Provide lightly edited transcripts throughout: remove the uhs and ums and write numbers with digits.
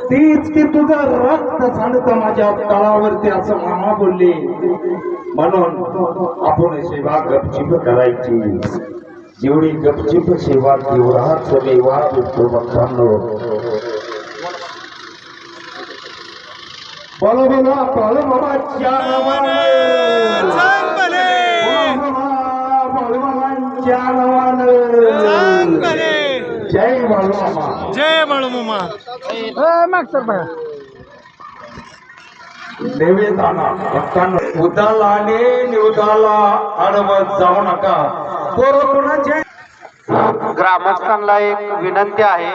तीच की तुझं रक्त सांडतं माझ्या तळावरती असं मामा बोलले. म्हणून आपण सेवा गपचिप करायची. जेवढी गपचिप सेवा तेवढाच मेवा भेटतो भक्तांनो. बोलो बोला बाळूमामाच्या नावानं, बाळूमामाच्या नावानं. जय बाळूमामा, जय बाळूमामा. नैवेद्याला भक्तांनो उदालाने निवदाला अडवत जाऊ नका. कोणाचे ग्रामस्थांना एक विनंती आहे,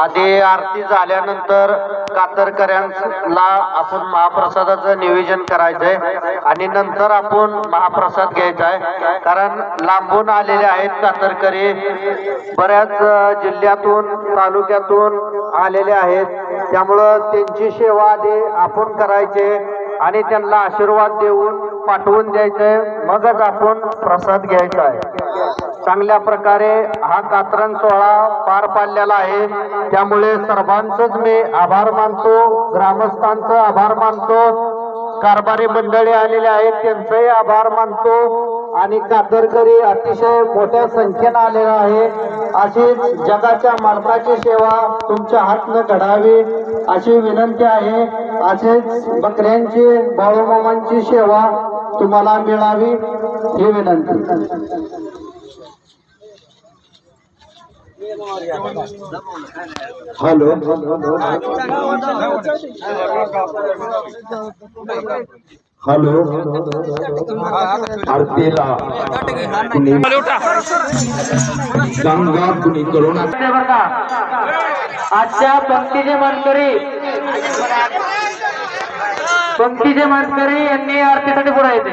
आधी आरती झाल्यानंतर कातरकऱ्यांना आपण महाप्रसादाचं नियोजन करायचंय आणि नंतर आपण महाप्रसाद घ्यायचा आहे. कारण लांबून आलेले आहेत कातरकरी, बऱ्याच जिल्ह्यातून तालुक्यातून आलेले आहेत. त्यामुळं त्यांची सेवा आधी आपण करायची आणि त्यांना आशीर्वाद देऊन पाठवून द्यायचंय, मगच आपण प्रसाद घ्यायचा आहे. चांगल्या प्रकारे हा कात्रण सोहळा पार पाडलेला आहे. त्यामुळे सर्वांचंच मी आभार मानतो, ग्रामस्थांचं आभार मानतो, कारभारी मंडळी आलेले आहेत त्यांचंही आभार मानतो आणि कातरकरी अतिशय मोठ्या संख्येने आलेला आहे. अशीच जगाच्या मालकाची सेवा तुमच्या हातनं घडावी अशी विनंती आहे. असेच बकऱ्यांची बाळूमामांची सेवा तुम्हाला मिळावी ही विनंती. हॅलो हॅलो आरतीला कुणी गंगा कुणी करोना. आजच्या पंक्तीचे मानकरी यांनी आरतीसाठी पुढे येते.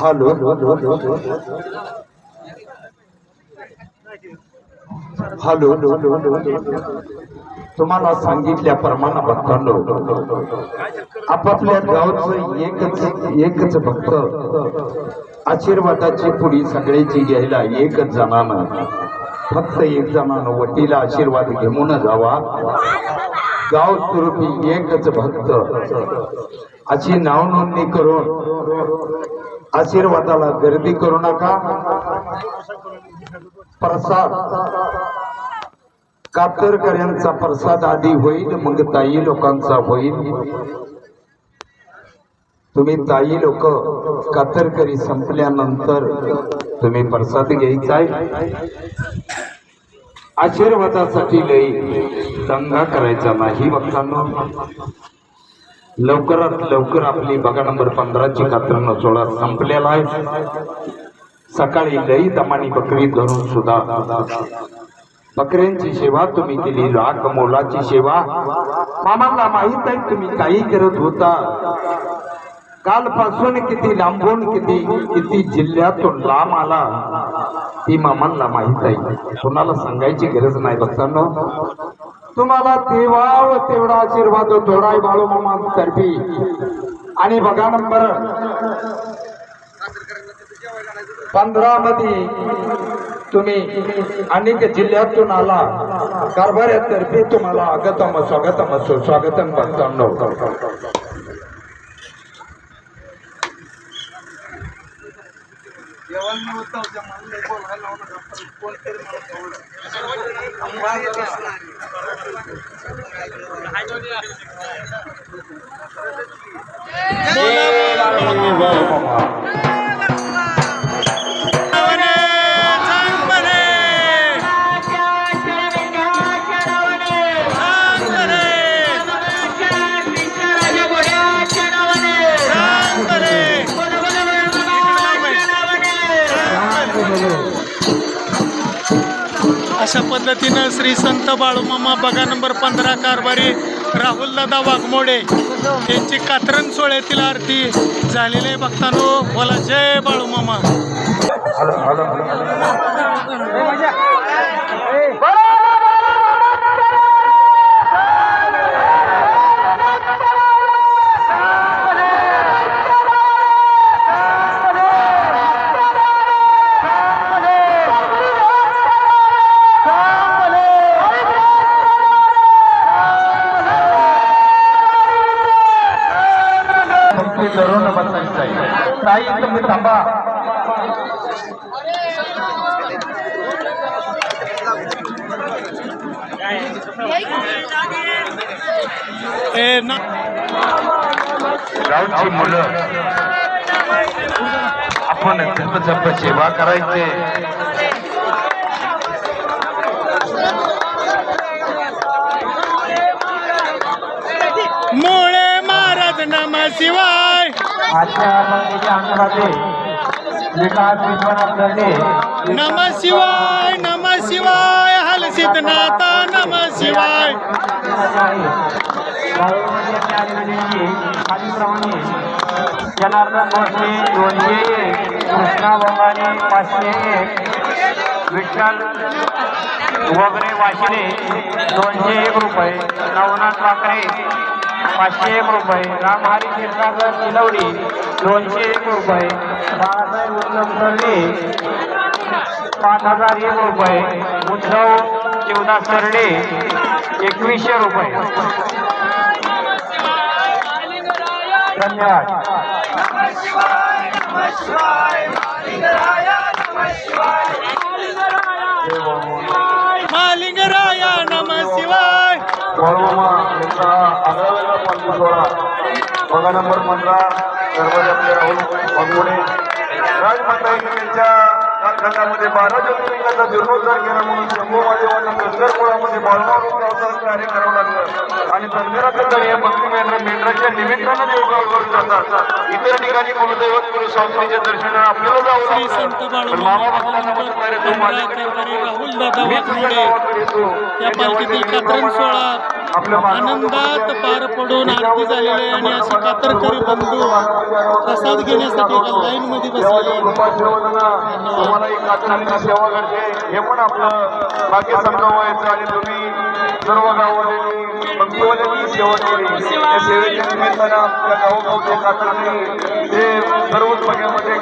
हॅलो हॅलो तुम्हाला सांगितल्याप्रमाणे भक्तांनो आपापल्या गावचं एकच भक्त आशीर्वादाची पुढी सगळ्याची घ्यायला एकच जणांना फक्त एक जणांना वटीला आशीर्वाद घेऊन जावा गाव स्वरूपी एकच भक्त अशी नाव नोंदणी करून आशीर्वादाला गर्दी करू नका प्रसाद कातरकऱ्यांचा प्रसाद आधी होईल मग ताई लोकांचा होईल तुम्ही ताई लोक कातरकरी संपल्यानंतर तुम्ही प्रसाद घ्यायचाय आशीर्वादासाठी लई दंगा करायचा नाही भक्तांनो लवकरात लवकर आपली बघा नंबर 15ची कात्रन सोहळा संपलेला आहे सकाळी लई दमानी बकरी धरून सुद्धा बकऱ्यांची सेवा तुम्ही केली लाख मोलाची सेवा मामाला माहित आहे तुम्ही काही करत होता कालपासून किती लांबून किती जिल्ह्यातून लांब आला ती मामांना माहित आहे कोणाला सांगायची गरज नाही भक्तांनो तुम्हाला तेवढा आशीर्वाद थोडा बाळू मामा तर्फे आणि बघा नंबर 15 मध्ये तुम्ही अनेक जिल्ह्यातून आला कारभाऱ्यातर्फे तुम्हाला आगतम स्वागतम सुस्वागतम भक्तांनो अशा पद्धतीनं श्री संत बाळूमामा बघा नंबर 15 कारभारी राहुल दादा वाघमोडे यांची कात्रन सोहळ्यातील आरती झालेली आहे भक्तांनो. बोला जय बाळूमामा. धरून बसायचं आहे. ताई तुम्ही थांबा. गावची मुलं आपण झप सेवा करायचे. मोळे महाराज नम शिवाय. नम शिवाय नम शिवाय हल सिद्धनाथा नम शिवाय. जनार्दन भोसले 201, कृष्णा बंगाली 501, विठ्ठल वगैरे वाशिले 201 रुपये, नवनाथ वाकरे 501 रुपये, रामहरी क्षीरसागर तिलवडी 201 रुपये, बाळासाहेब उत्तम सरडे 5001 रुपये, उद्धव शिवदास सरडे 2100 रुपये. धन्यवाद. महालिंगराया नम शिवाय. बघा नंबर 15 सर्वजण राहुल वाघमोडे. राजमाता यांच्या कालखंडामध्ये 12 ज्योतिर्लिंगाचा जीर्णोद्धार केला म्हणून शंभू महादेवांना धनगरपुरामध्ये बाळूमामाचा कार्य करावं लागलं आणि धनगराचं कार्य भक्ती मेंढराच्या निमित्तानं देवगाव करून जातात. इतर ठिकाणी कुलदैवत कुलस्वामीच्या दर्शनाला आपल्याला जावं श्री संत बाळूमामा राहुल दादा वाघमोडे या पालखीतील कात्रन सोहळा आनंदात पार पडून आरती झालेली आहे आणि अशी कातरकरी बंधू प्रसाद घेण्यासाठी एका लाईन मध्ये बसलेले आहेत. तुम्हाला एक कात्रणाची सेवा करते हे पण आपलं भाग्य समजावायचं आणि तुम्ही सर्व गाववाल्यांनी भक्तीवाल्यांनी सेवा केली. त्या सेवेच्या निमित्तानं आपल्या गावोगावचे कात्रणी ते सर्वच भागामध्ये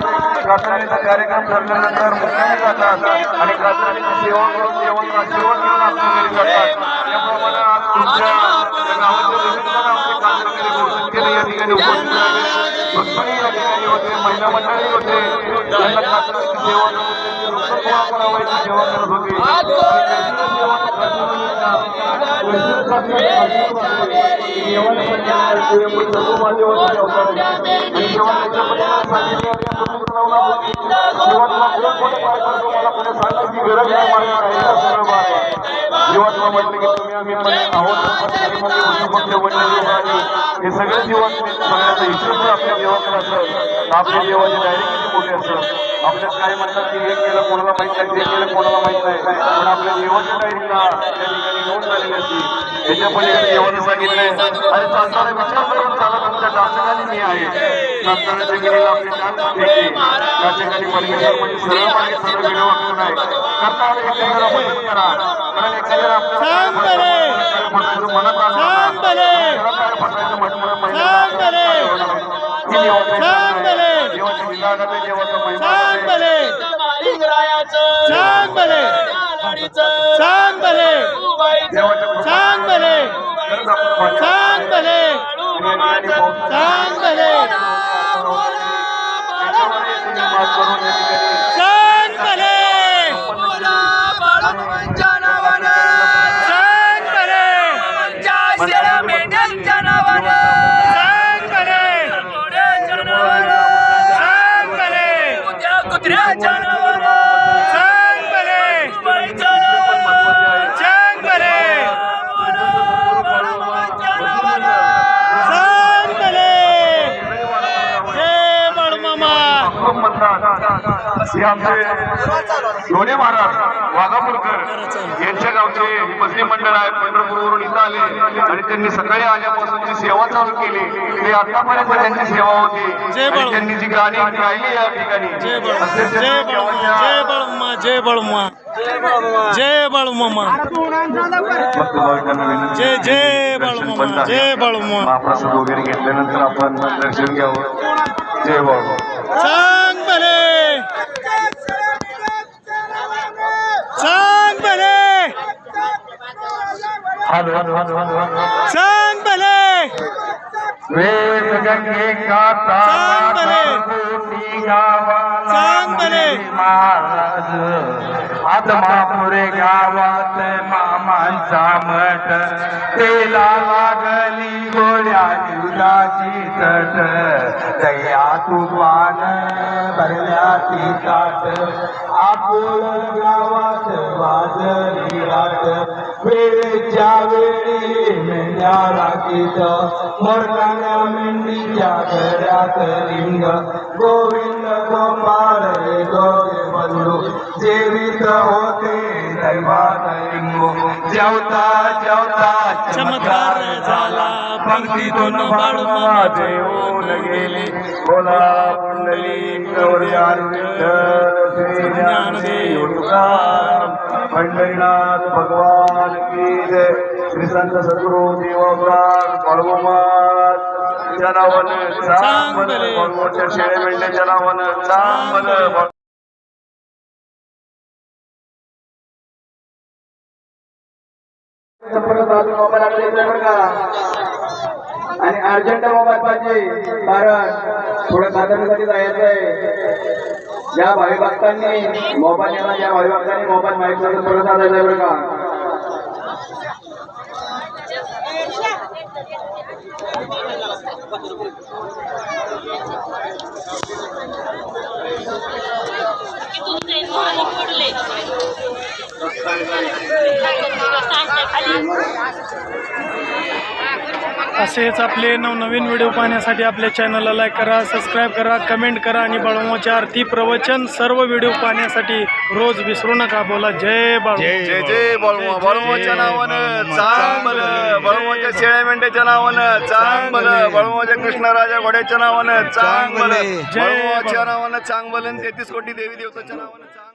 कात्रणीचा कार्यक्रम ठरल्यानंतर मुक्कामी जातात आणि कात्रणीची सेवा करून देवांचा आशीर्वाद घेऊन आपल्या घरी जातात. त्याप्रमाणे आज तुमच्या गावाच्या निमित्तानं आपले कात्रणी घोषण केले या ठिकाणी उपस्थित राहिले. भक्तही या ठिकाणी होते, महिला मंडळी होते. त्यांना कात्रणीची सेवा करून सेवा करत होती. जीवात्मा म्हटलं की तुम्ही आम्ही पण आहोत. हे सगळं जीवन सगळ्याचा हिशोब आपल्या देवाकडे असतं. आपल्या देवाची डायरी किती मोठी असतं. आपल्यात काय म्हणतात की हे केलं कोणाला माहित नाही, ते केलं कोणाला माहित नाही, पण आपल्या देवाच्या डायरीला त्या ठिकाणी नोंद झालेली असते. याच्या पलीकडे देवाने सांगितलंय आणि चालताना विचार करून चालत तुमच्या डासकाली मी आहे. चालतानाच्या गिरीला आपली डास घ्यायची. त्या ठिकाणी परमेश्वर म्हणजे सरळ मागे सरळ विनोद करून आहे करता एखाद्याला मदत करा. कारण एखाद्याला आपल्याला मनात हे आमचे लोणे महाराज वाघापूरकर यांच्या गावचे मुस्लिम मंडळ आहे. पंढरपूरवरून इथं आले आणि त्यांनी सकाळी आल्यापासून जी सेवा चालू केली ती आतापर्यंत त्यांची सेवा होती. आणि त्यांनी जी गाणी गायली या ठिकाणी जय बाळूमा जय बाळूमा जय बाळूमा जय जय बाळूमा जय बाळूमा. महाप्रसाद वगैरे घेतल्यानंतर आपण दर्शन घ्यावं. जय बाळू. सांग भले सांग भले सांग भले वेद गंगे सांग भले महाराज आदमापुरे गावात मामांचा मठ तेला लागली गोड्या दुधाची तट दया तुफान भरल्याची ताट आपुळ गावात वाजली राट वेळेच्या वेळी मेंढ्या राखीत मोरकाण्या मेंढीच्या गळ्यात लिंग गोविंद गोपाळ रे गोगे बंधू जेवित होते दैवात लिंगू जेवता जेवता चमत्कार झाला पंक्तीतून बाळूमामा जेवून गेले. बोला पुंडलिक वरदान विठ्ठल श्री ज्ञानदेव तुकाराम पंढरीनाथ भगवान की जय. श्री संत सद्गुरु देवव्रात बाळूमात जनावन चांगल बाळूमाच्या शेळे मेंढ्या जनावन चांगल. आणि अर्जंट मोबाईल पाहिजे कारण थोडं साधनासाठी जायचं आहे. ज्या भावी भक्तांनी मोबाईल येणार ज्या भावी भक्तांनी मोबाईल माहीत नसेल थोडं साधायचं आहे बरं का. असेच आपले नवनवीन व्हिडिओ पाहण्यासाठी आपल्या चॅनलला लाईक करा, सबस्क्राईब करा, कमेंट करा आणि बाळूमाच्या आरती प्रवचन सर्व व्हिडिओ पाहण्यासाठी रोज विसरू नका. बोला जय बाळू. जय जय बाळूमा. बाळूमाच्या नावानं चांगलं बाळूमाच्या शेळ्या मेंढ्याच्या नावानं चांगलं बाळूमाच्या कृष्णराजा घोड्याच्या नावानं चांगलं बाळूमाच्या नावानं चांगलं 33 कोटी देवी देवताच्या नावानं